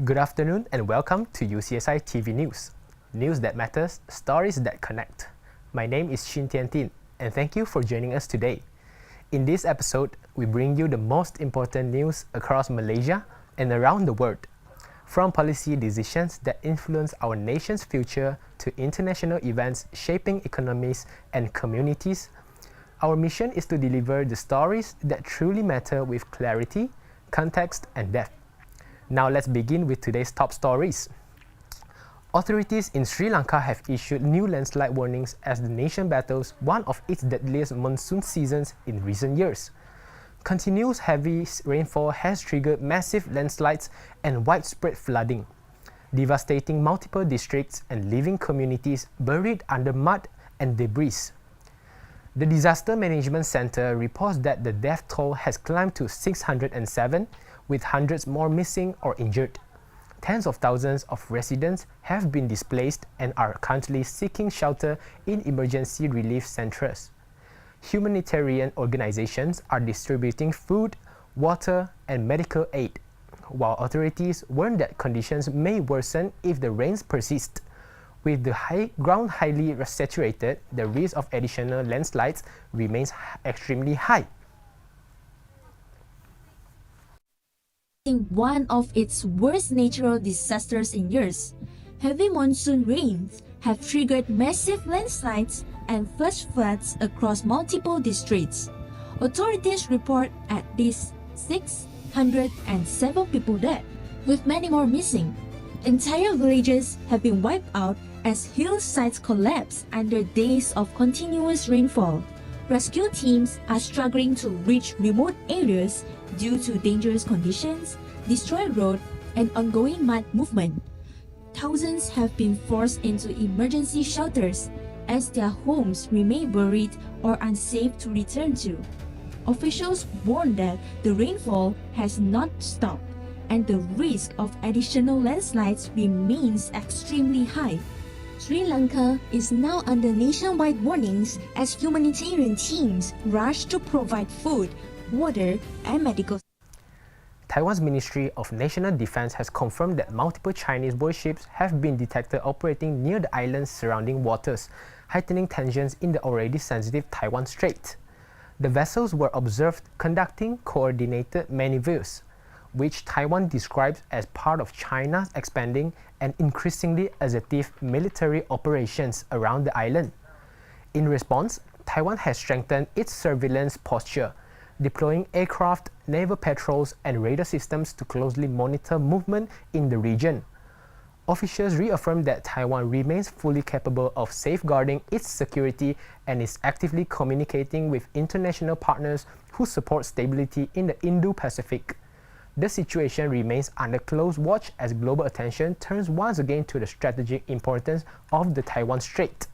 Good afternoon and welcome to UCSI TV News. News that matters, stories that connect. My name is Shin Tian Tin and thank you for joining us today. In this episode, we bring you the most important news across Malaysia and around the world. From policy decisions that influence our nation's future to international events shaping economies and communities, our mission is to deliver the stories that truly matter with clarity, context, and depth. Now let's begin with today's top stories. Authorities in Sri Lanka have issued new landslide warnings as the nation battles one of its deadliest monsoon seasons in recent years. Continuous heavy rainfall has triggered massive landslides and widespread flooding, devastating multiple districts and leaving communities buried under mud and debris. The Disaster Management Center reports that the death toll has climbed to 607, with hundreds more missing or injured. Tens of thousands of residents have been displaced and are currently seeking shelter in emergency relief centers. Humanitarian organizations are distributing food, water, and medical aid, while authorities warn that conditions may worsen if the rains persist. With the ground highly saturated, the risk of additional landslides remains extremely high. One of its worst natural disasters in years. Heavy monsoon rains have triggered massive landslides and flash floods across multiple districts. Authorities report at least 607 people dead, with many more missing. Entire villages have been wiped out as hillsides collapse under days of continuous rainfall. Rescue teams are struggling to reach remote areas due to dangerous conditions, destroyed roads, and ongoing mud movement. Thousands have been forced into emergency shelters as their homes remain buried or unsafe to return to. Officials warn that the rainfall has not stopped and the risk of additional landslides remains extremely high. Sri Lanka is now under nationwide warnings as humanitarian teams rush to provide food, water, and medical. Taiwan's Ministry of National Defense has confirmed that multiple Chinese warships have been detected operating near the island's surrounding waters, heightening tensions in the already sensitive Taiwan Strait. The vessels were observed conducting coordinated maneuvers, which Taiwan describes as part of China's expanding and increasingly assertive military operations around the island. In response, Taiwan has strengthened its surveillance posture, deploying aircraft, naval patrols, and radar systems to closely monitor movement in the region. Officials reaffirmed that Taiwan remains fully capable of safeguarding its security and is actively communicating with international partners who support stability in the Indo-Pacific. The situation remains under close watch as global attention turns once again to the strategic importance of the Taiwan Strait.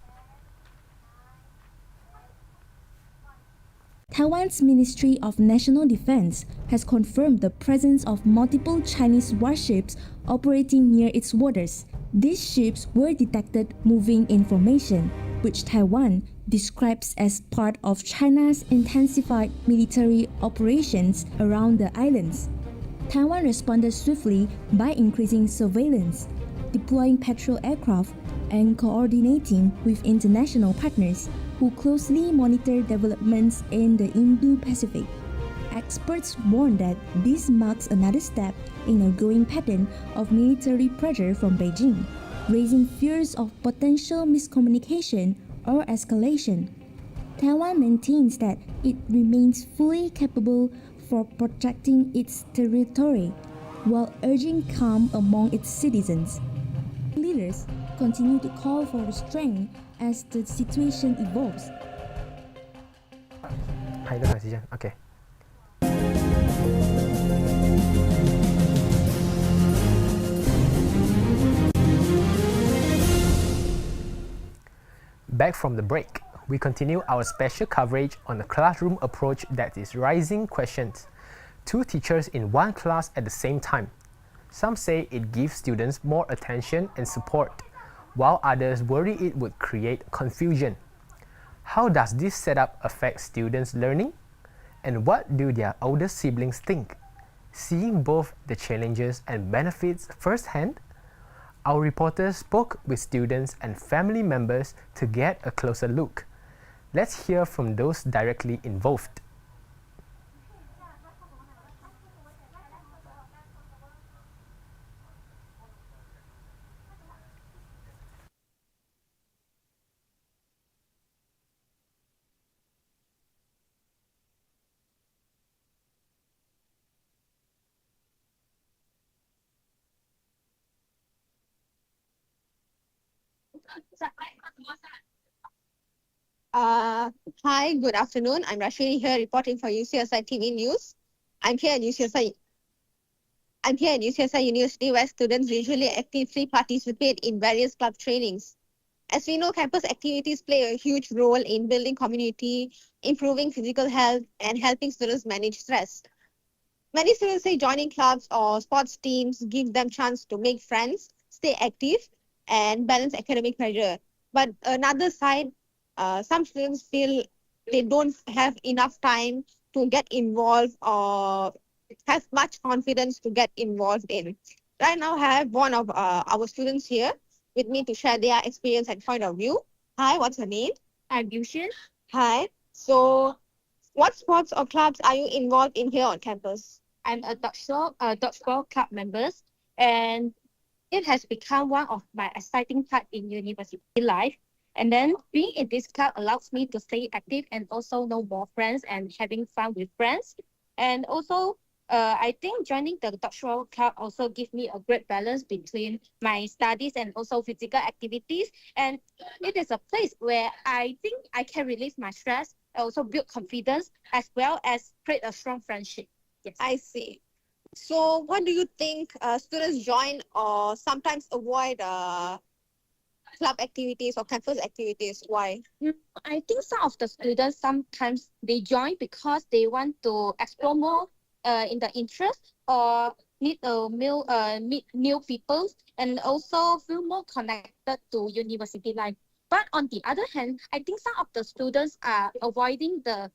Taiwan's Ministry of National Defense has confirmed the presence of multiple Chinese warships operating near its waters. These ships were detected moving in formation, which Taiwan describes as part of China's intensified military operations around the islands. Taiwan responded swiftly by increasing surveillance, deploying patrol aircraft, and coordinating with international partners who closely monitor developments in the Indo-Pacific. Experts warn that this marks another step in a growing pattern of military pressure from Beijing, raising fears of potential miscommunication or escalation. Taiwan maintains that it remains fully capable for protecting its territory, while urging calm among its citizens. Leaders continue to call for restraint as the situation evolves. Okay. Back from the break, we continue our special coverage on the classroom approach that is raising questions. Two teachers in one class at the same time. Some say it gives students more attention and support, while others worry it would create confusion. How does this setup affect students' learning? And what do their older siblings think? Seeing both the challenges and benefits firsthand, our reporters spoke with students and family members to get a closer look. Let's hear from those directly involved. Uh, Hi, good afternoon. I'm Rashini here reporting for UCSI TV News. I'm here at UCSI. I'm here at UCSI University where students usually actively participate in various club trainings. As we know, campus activities play a huge role in building community, improving physical health, and helping students manage stress. Many students say joining clubs or sports teams give them chance to make friends, stay active, and balance academic pressure. But another side, some students feel they don't have enough time to get involved or have much confidence to get involved in. Right now, I have one of our students here with me to share their experience and point of view. Hi, what's your name? I'm Yushin. Hi. So, what sports or clubs are you involved in here on campus? I'm a dodgeball club member, and it has become one of my exciting part in university life. And then being in this club allows me to stay active and also know more friends and having fun with friends. And also, I think joining the dodgeball club also gives me a great balance between my studies and also physical activities. And it is a place where I think I can release my stress, also build confidence, as well as create a strong friendship. Yes. I see. So, what do you think students join or sometimes avoid club activities or campus activities? Why? I think some of the students sometimes they join because they want to explore more in the interest or meet meet new people and also feel more connected to university life. But on the other hand, I think some of the students are avoiding the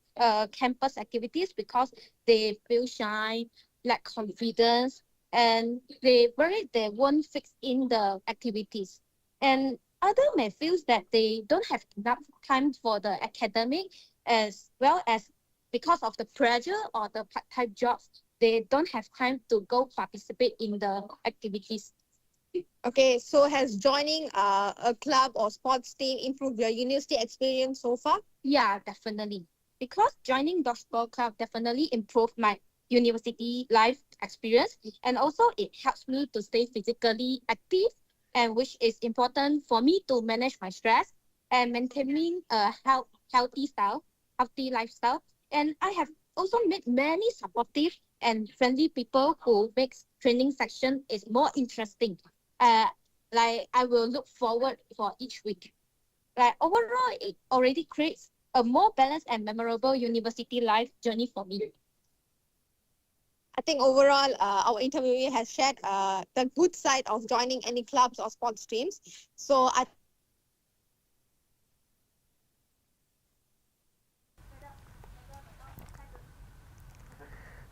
campus activities because they feel shy, lack confidence, and they worry they won't fix in the activities. And other may feel that they don't have enough time for the academic as well as because of the pressure or the part-time jobs, they don't have time to go participate in the activities. Okay, so has joining a club or sports team improved your university experience so far? Yeah, definitely. Because joining dodgeball club definitely improved my university life experience, and also it helps me to stay physically active, and which is important for me to manage my stress and maintaining a healthy lifestyle. And I have also met many supportive and friendly people who makes training section is more interesting. Uh, like I will look forward for each week. Like overall, it already creates a more balanced and memorable university life journey for me. I think overall, our interviewee has shared the good side of joining any clubs or sports teams. So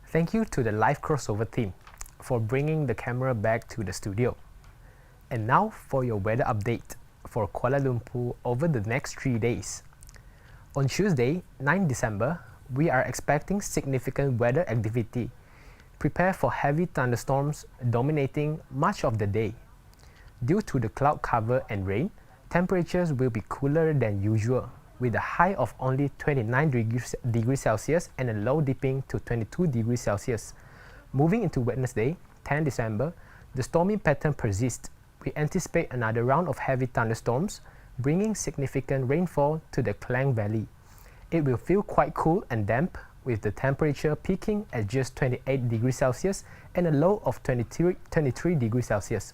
Thank you to the live crossover team for bringing the camera back to the studio. And now for your weather update for Kuala Lumpur over the next 3 days. On Tuesday, 9 December, we are expecting significant weather activity. Prepare for heavy thunderstorms dominating much of the day. Due to the cloud cover and rain, temperatures will be cooler than usual, with a high of only 29 degrees Celsius and a low dipping to 22 degrees Celsius. Moving into Wednesday, 10 December, the stormy pattern persists. We anticipate another round of heavy thunderstorms, bringing significant rainfall to the Klang Valley. It will feel quite cool and damp, with the temperature peaking at just 28 degrees Celsius and a low of 23 degrees Celsius.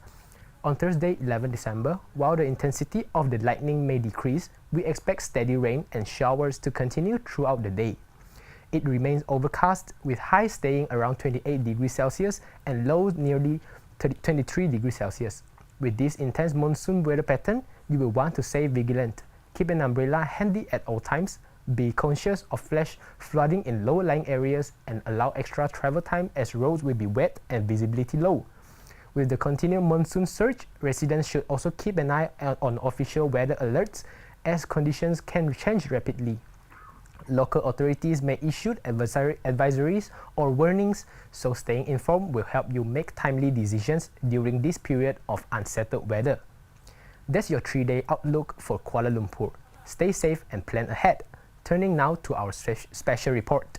On Thursday, 11 December, while the intensity of the lightning may decrease, we expect steady rain and showers to continue throughout the day. It remains overcast, with highs staying around 28 degrees Celsius and lows nearly 23 degrees Celsius. With this intense monsoon weather pattern, you will want to stay vigilant. Keep an umbrella handy at all times, Be conscious of flash flooding in low-lying areas and allow extra travel time as roads will be wet and visibility low. With the continued monsoon surge, residents should also keep an eye on official weather alerts as conditions can change rapidly. Local authorities may issue advisories or warnings, so staying informed will help you make timely decisions during this period of unsettled weather. That's your 3-day outlook for Kuala Lumpur. Stay safe and plan ahead. Turning now to our special report.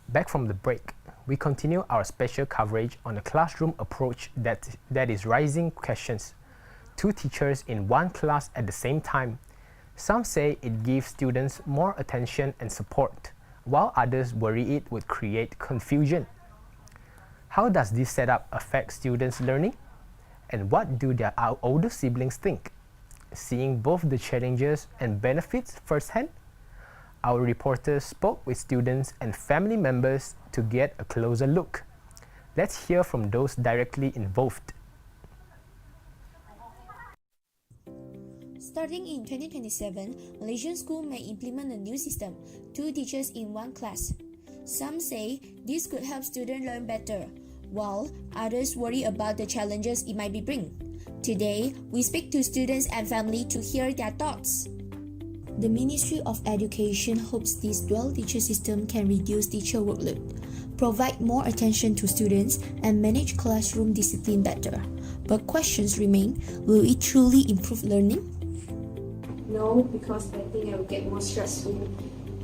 Back from the break, we continue our special coverage on the classroom approach that is raising questions. 2 teachers in one class at the same time. Some say it gives students more attention and support, while others worry it would create confusion. How does this setup affect students' learning? And what do their older siblings think? Seeing both the challenges and benefits firsthand, our reporters spoke with students and family members to get a closer look. Let's hear from those directly involved. Starting in 2027, Malaysian schools may implement a new system, 2 teachers in one class. Some say this could help students learn better, while others worry about the challenges it might bring. Today, we speak to students and family to hear their thoughts. The Ministry of Education hopes this dual teacher system can reduce teacher workload, provide more attention to students, and manage classroom discipline better. But questions remain, will it truly improve learning? No, because I think I will get more stressful,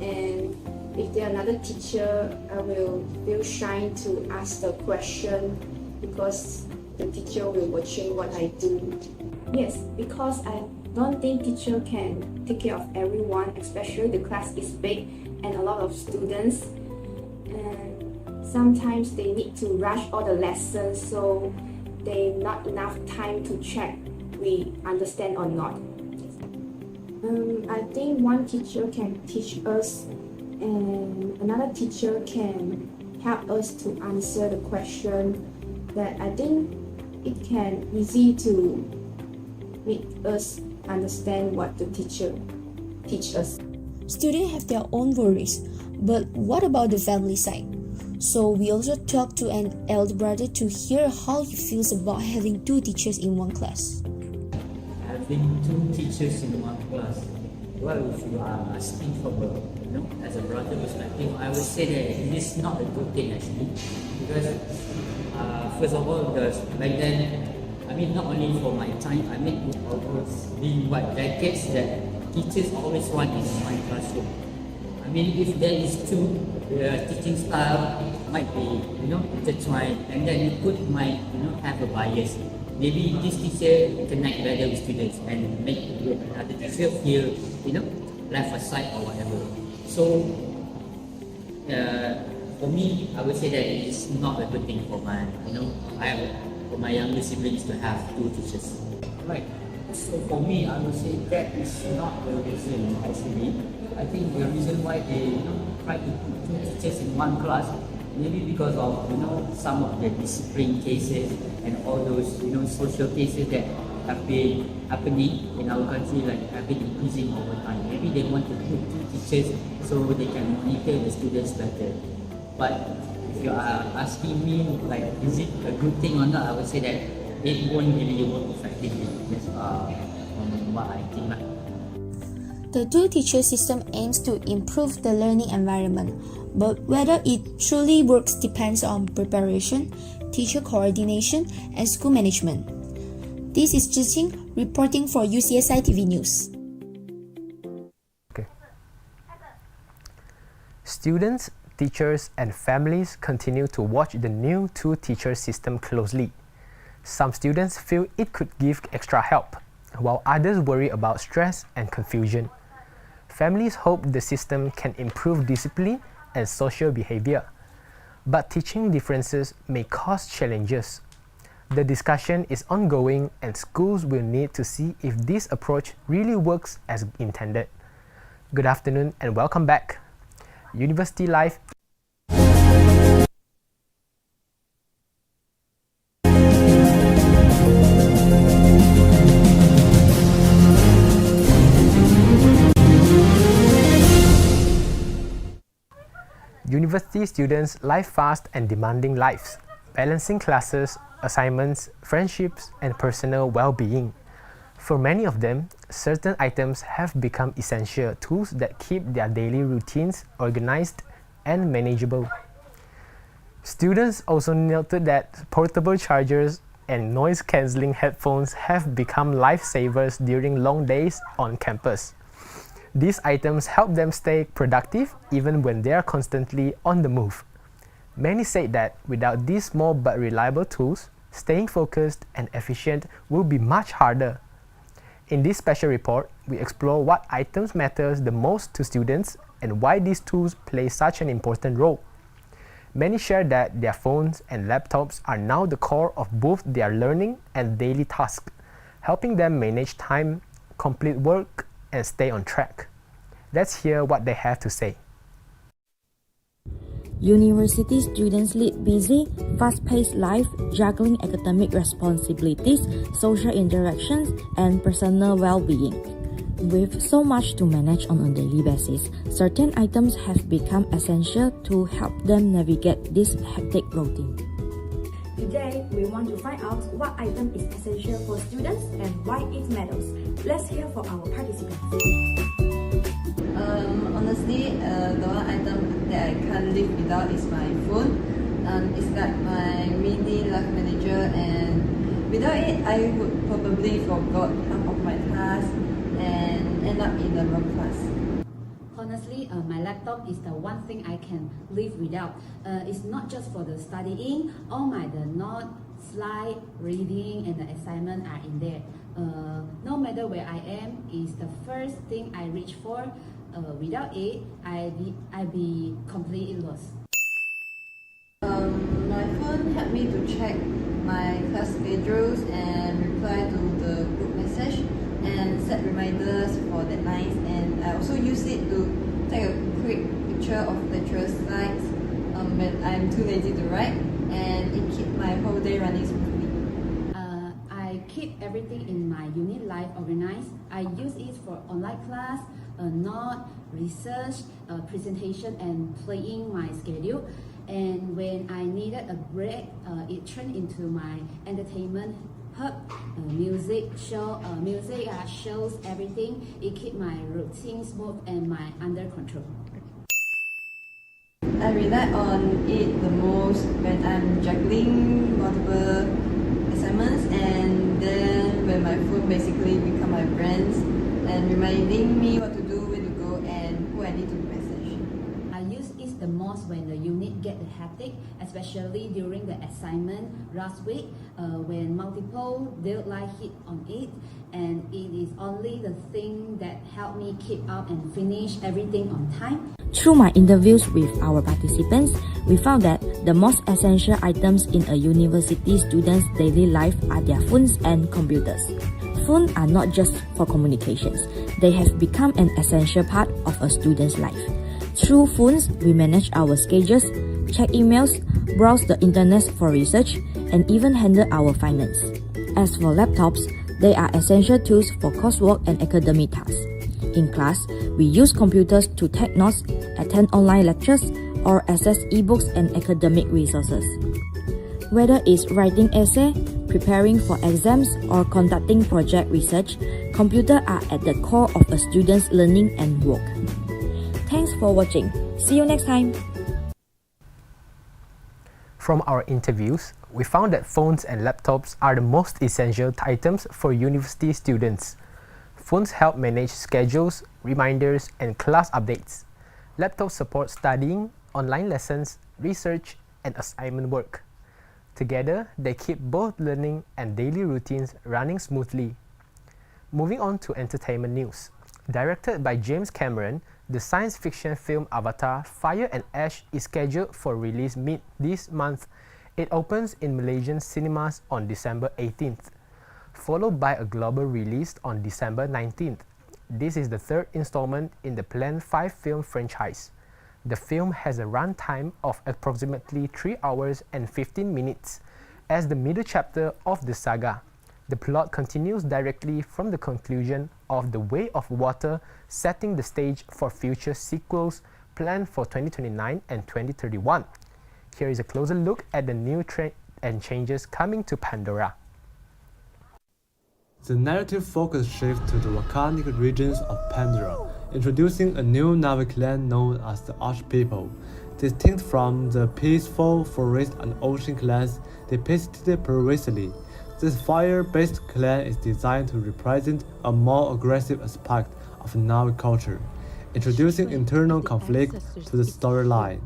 and if there another teacher, I will feel shy to ask the question because the teacher will watching what I do. Yes, because I don't think teacher can take care of everyone, especially the class is big and a lot of students, and sometimes they need to rush all the lessons, so they not enough time to check we understand or not. I think one teacher can teach us and another teacher can help us to answer the question, that I think it can easy to make us understand what the teacher teach us. Students have their own worries, but what about the family side? So we also talked to an elder brother to hear how he feels about having 2 teachers in one class. Having 2 teachers in one class, well, if you are asking from as a brother perspective, I would say that it is not a good thing actually, because first of all, back then, I mean, not only for my time, I mean, it almost been decades that teachers always want in my classroom. I mean, if there is 2, the teaching style might be, intertwined, and then you might have a bias. Maybe this teacher connect better with students and make another teacher feel, left aside or whatever. So, for me, I would say that it is not a good thing for for my younger siblings to have 2 teachers. Right. So for me, I would say that is not the reason actually. I think the reason why they try to put 2 teachers in one class, maybe because of some of the discipline cases and all those social cases that have been happening in our country, like have been increasing over time. Maybe they want to put 2 teachers so they can monitor the students better. But if you are asking me, like, is it a good thing or not, I would say that it won't really work effectively. That's what I think. The 2 teacher system aims to improve the learning environment, but whether it truly works depends on preparation, teacher coordination, and school management. This is Zhiqing reporting for UCSI TV News. Okay. Students, teachers, and families continue to watch the new 2-teacher system closely. Some students feel it could give extra help, while others worry about stress and confusion. Families hope the system can improve discipline and social behavior, but teaching differences may cause challenges. The discussion is ongoing, and schools will need to see if this approach really works as intended. Good afternoon and welcome back. University life University students live fast and demanding lives, balancing classes, assignments, friendships, and personal well-being. For many of them, certain items have become essential tools that keep their daily routines organized and manageable. Students also noted that portable chargers and noise-cancelling headphones have become lifesavers during long days on campus. These items help them stay productive even when they are constantly on the move. Many say that without these small but reliable tools, staying focused and efficient will be much harder. In this special report, we explore what items matters the most to students and why these tools play such an important role. Many share that their phones and laptops are now the core of both their learning and daily tasks, helping them manage time, complete work, and stay on track. Let's hear what they have to say. University students lead busy, fast-paced life, juggling academic responsibilities, social interactions, and personal well-being. With so much to manage on a daily basis, certain items have become essential to help them navigate this hectic routine. Today, we want to find out what item is essential for students and why it matters. Let's hear from our participants. Honestly, the one item that I can't live without is my phone. It's like my mini life manager, and without it, I would probably forgot half of my tasks and end up in the wrong class. Honestly, my laptop is the one thing I can live without. It's not just for the studying. All the note, slide, reading, and the assignment are in there. No matter where I am, is the first thing I reach for. Without it, I'd be completely lost. My phone helped me to check my class schedules and reply to the group message and set reminders for deadlines, and I also use it to take a quick picture of lecture slides when I'm too lazy to write, and it keeps my whole day running smoothly. I keep everything in my unit life organized. I use it for online class, note, research, presentation, and playing my schedule. And when I needed a break, it turned into my entertainment hub. Music shows, everything. It keeps my routine smooth and my under control. I rely on it the most when I'm juggling multiple assignments, and then when my phone basically become my friends and reminding me what to do, where to go, and who I need to message. I use it the most when the unit get hectic, especially during the assignment last week when multiple deadlines hit on it, and it is only the thing that helped me keep up and finish everything on time. Through my interviews with our participants, we found that the most essential items in a university student's daily life are their phones and computers. Phones are not just for communications, they have become an essential part of a student's life. Through phones, we manage our schedules, check emails, browse the internet for research, and even handle our finance. As for laptops, they are essential tools for coursework and academic tasks. In class, we use computers to take notes, attend online lectures, or access ebooks and academic resources. Whether it's writing essay, preparing for exams, or conducting project research, computers are at the core of a student's learning and work. Thanks for watching. See you next time. From our interviews, we found that phones and laptops are the most essential items for university students. Phones help manage schedules, reminders, and class updates. Laptops support studying, online lessons, research, and assignment work. Together, they keep both learning and daily routines running smoothly. Moving on to entertainment news. Directed by James Cameron, the science fiction film Avatar: Fire and Ash is scheduled for release mid this month. It opens in Malaysian cinemas on December 18th. Followed by a global release on December 19th. This is the third installment in the planned 5-film franchise. The film has a runtime of approximately 3 hours and 15 minutes. As the middle chapter of the saga, the plot continues directly from the conclusion of The Way of Water, setting the stage for future sequels planned for 2029 and 2031. Here is a closer look at the new trend and changes coming to Pandora. The narrative focus shifts to the volcanic regions of Pandora, introducing a new Na'vi clan known as the Arch People. Distinct from the peaceful forest and ocean clans depicted previously, this fire-based clan is designed to represent a more aggressive aspect of Na'vi culture, introducing internal conflict to the storyline.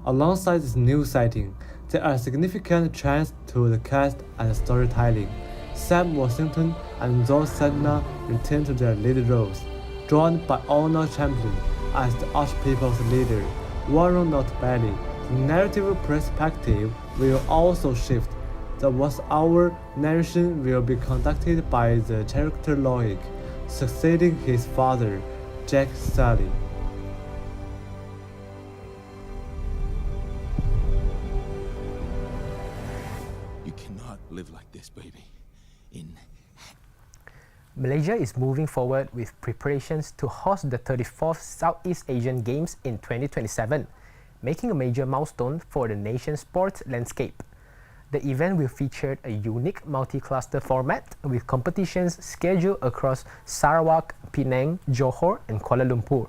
Alongside this new setting, there are significant changes to the cast and storytelling. Sam Worthington and Zoe Saldana return to their lead roles, joined by Honor Champion as the Arch People's leader. Warren Notbelly, the narrative perspective will also shift. The voice-over narration will be conducted by the character Loic, succeeding his father, Jack Sully. You cannot live like this, baby. Malaysia is moving forward with preparations to host the 34th Southeast Asian Games in 2027, making a major milestone for the nation's sports landscape. The event will feature a unique multi-cluster format with competitions scheduled across Sarawak, Penang, Johor, and Kuala Lumpur.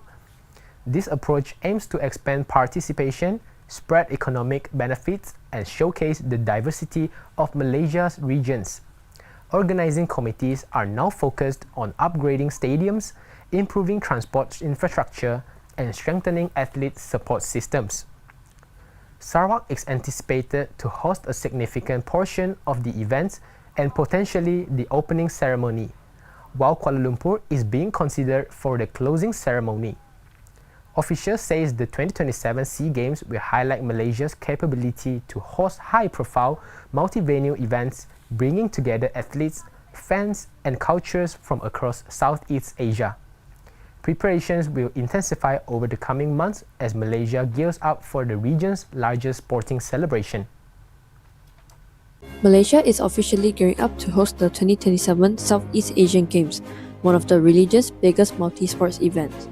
This approach aims to expand participation, spread economic benefits, and showcase the diversity of Malaysia's regions. Organizing committees are now focused on upgrading stadiums, improving transport infrastructure, and strengthening athlete support systems. Sarawak is anticipated to host a significant portion of the events and potentially the opening ceremony, while Kuala Lumpur is being considered for the closing ceremony. Officials say the 2027 SEA Games will highlight Malaysia's capability to host high-profile, multi-venue events, bringing together athletes, fans, and cultures from across Southeast Asia. Preparations will intensify over the coming months as Malaysia gears up for the region's largest sporting celebration. Malaysia is officially gearing up to host the 2027 Southeast Asian Games, one of the religion's biggest multi-sports events.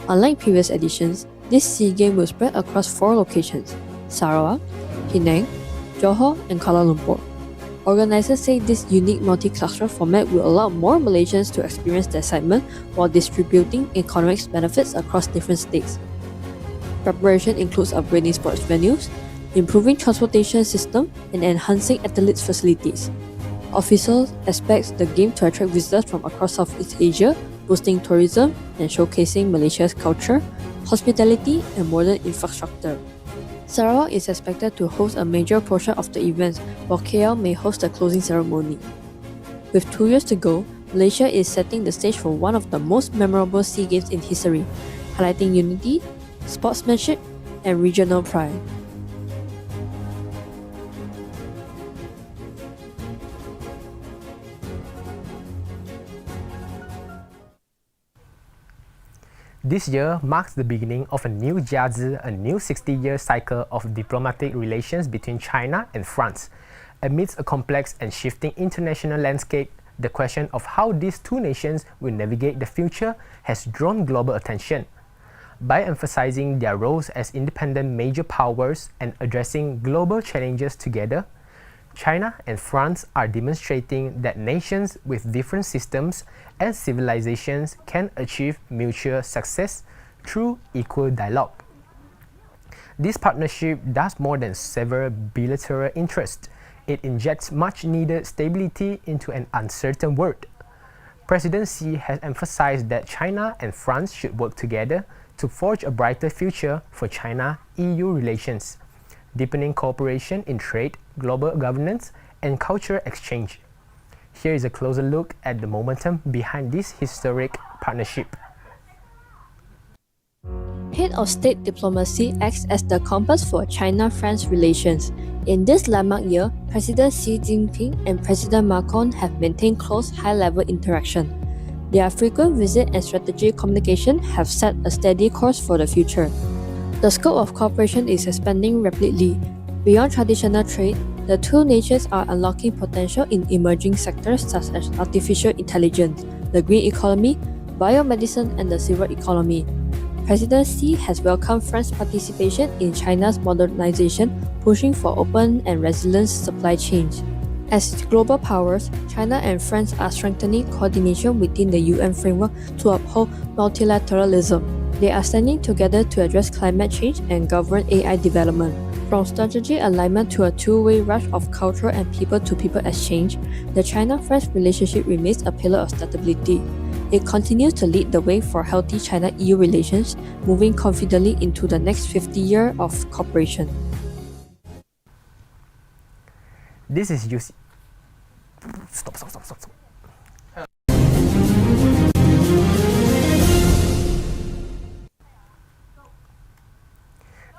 Unlike previous editions, this SEA Game will spread across 4 locations: Sarawak, Penang, Johor, and Kuala Lumpur. Organizers say this unique multi-cluster format will allow more Malaysians to experience the excitement while distributing economic benefits across different states. Preparation includes upgrading sports venues, improving transportation system, and enhancing athletes' facilities. Officials expect the game to attract visitors from across Southeast Asia, boosting tourism and showcasing Malaysia's culture, hospitality, and modern infrastructure. Sarawak is expected to host a major portion of the events, while KL may host the closing ceremony. With 2 years to go, Malaysia is setting the stage for one of the most memorable SEA Games in history, highlighting unity, sportsmanship, and regional pride. This year marks the beginning of a new jiazi, a new 60-year cycle of diplomatic relations between China and France. Amidst a complex and shifting international landscape, the question of how these two nations will navigate the future has drawn global attention. By emphasizing their roles as independent major powers and addressing global challenges together, China and France are demonstrating that nations with different systems and civilizations can achieve mutual success through equal dialogue. This partnership does more than sever bilateral interests. It injects much-needed stability into an uncertain world. President Xi has emphasized that China and France should work together to forge a brighter future for China-EU relations, deepening cooperation in trade, global governance, and cultural exchange. Here is a closer look at the momentum behind this historic partnership. Head of State diplomacy acts as the compass for China-France relations. In this landmark year, President Xi Jinping and President Macron have maintained close high-level interaction. Their frequent visit and strategic communication have set a steady course for the future. The scope of cooperation is expanding rapidly. Beyond traditional trade, the two nations are unlocking potential in emerging sectors such as artificial intelligence, the green economy, biomedicine, and the silver economy. President Xi has welcomed France's participation in China's modernization, pushing for open and resilient supply chains. As global powers, China and France are strengthening coordination within the UN framework to uphold multilateralism. They are standing together to address climate change and govern AI development. From strategic alignment to a two-way rush of cultural and people-to-people exchange, the China-France relationship remains a pillar of stability. It continues to lead the way for healthy China-EU relations, moving confidently into the next 50 years of cooperation. This is UC. Stop.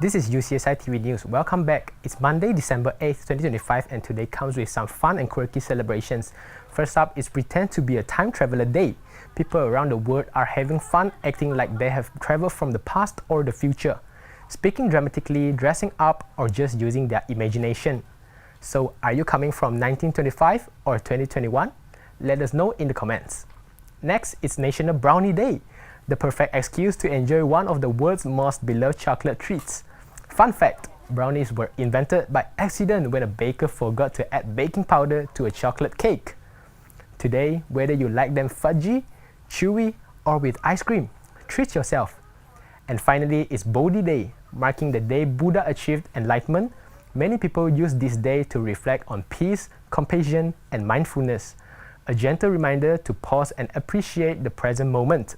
This is UCSI TV News. Welcome back. It's Monday, December 8th, 2025, and today comes with some fun and quirky celebrations. First up is Pretend to be a Time Traveler Day. People around the world are having fun acting like they have traveled from the past or the future, speaking dramatically, dressing up, or just using their imagination. So, are you coming from 1925 or 2021? Let us know in the comments. Next, it's National Brownie Day, the perfect excuse to enjoy one of the world's most beloved chocolate treats. Fun fact, brownies were invented by accident when a baker forgot to add baking powder to a chocolate cake. Today, whether you like them fudgy, chewy, or with ice cream, treat yourself. And finally, it's Bodhi Day, marking the day Buddha achieved enlightenment. Many people use this day to reflect on peace, compassion, and mindfulness, a gentle reminder to pause and appreciate the present moment.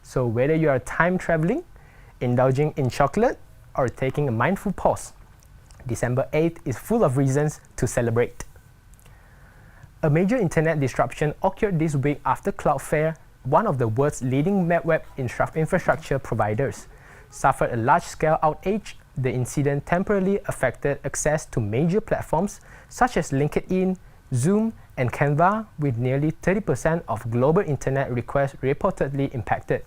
So whether you are time traveling, indulging in chocolate, or taking a mindful pause, December 8th is full of reasons to celebrate. A major internet disruption occurred this week after Cloudflare, one of the world's leading web infrastructure providers, suffered a large-scale outage. The incident temporarily affected access to major platforms such as LinkedIn, Zoom, and Canva, with nearly 30% of global internet requests reportedly impacted.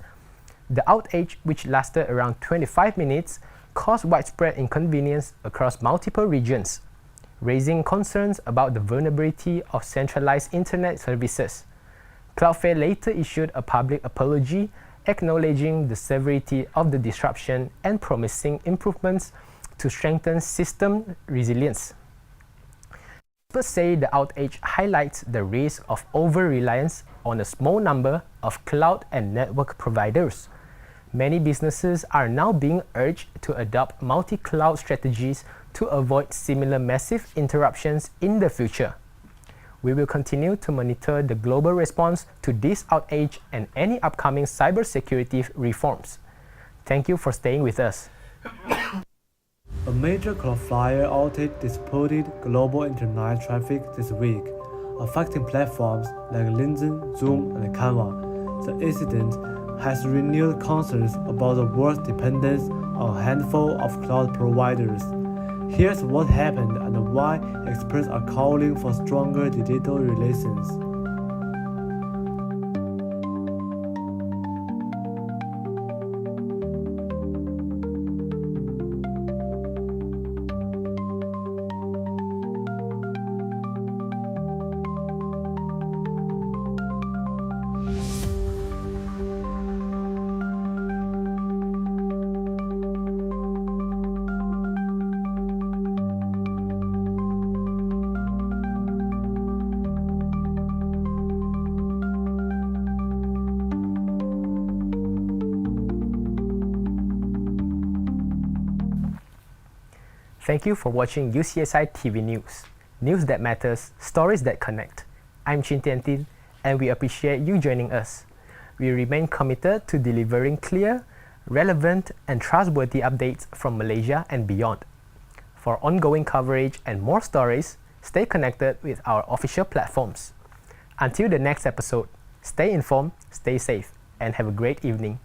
The outage, which lasted around 25 minutes, caused widespread inconvenience across multiple regions, raising concerns about the vulnerability of centralized internet services. Cloudflare later issued a public apology, acknowledging the severity of the disruption and promising improvements to strengthen system resilience. Experts say the outage highlights the risk of over-reliance on a small number of cloud and network providers. Many businesses are now being urged to adopt multi-cloud strategies to avoid similar massive interruptions in the future. We will continue to monitor the global response to this outage and any upcoming cybersecurity reforms. Thank you for staying with us. A major Cloudflare outage disrupted global internet traffic this week, affecting platforms like LinkedIn, Zoom, and Canva. The incident has renewed concerns about the world's dependence on a handful of cloud providers. Here's what happened and why experts are calling for stronger digital relations. Thank you for watching UCSI TV News. News that matters, stories that connect. I'm Chin Tian Tin, and we appreciate you joining us. We remain committed to delivering clear, relevant, and trustworthy updates from Malaysia and beyond. For ongoing coverage and more stories, stay connected with our official platforms. Until the next episode, stay informed, stay safe, and have a great evening.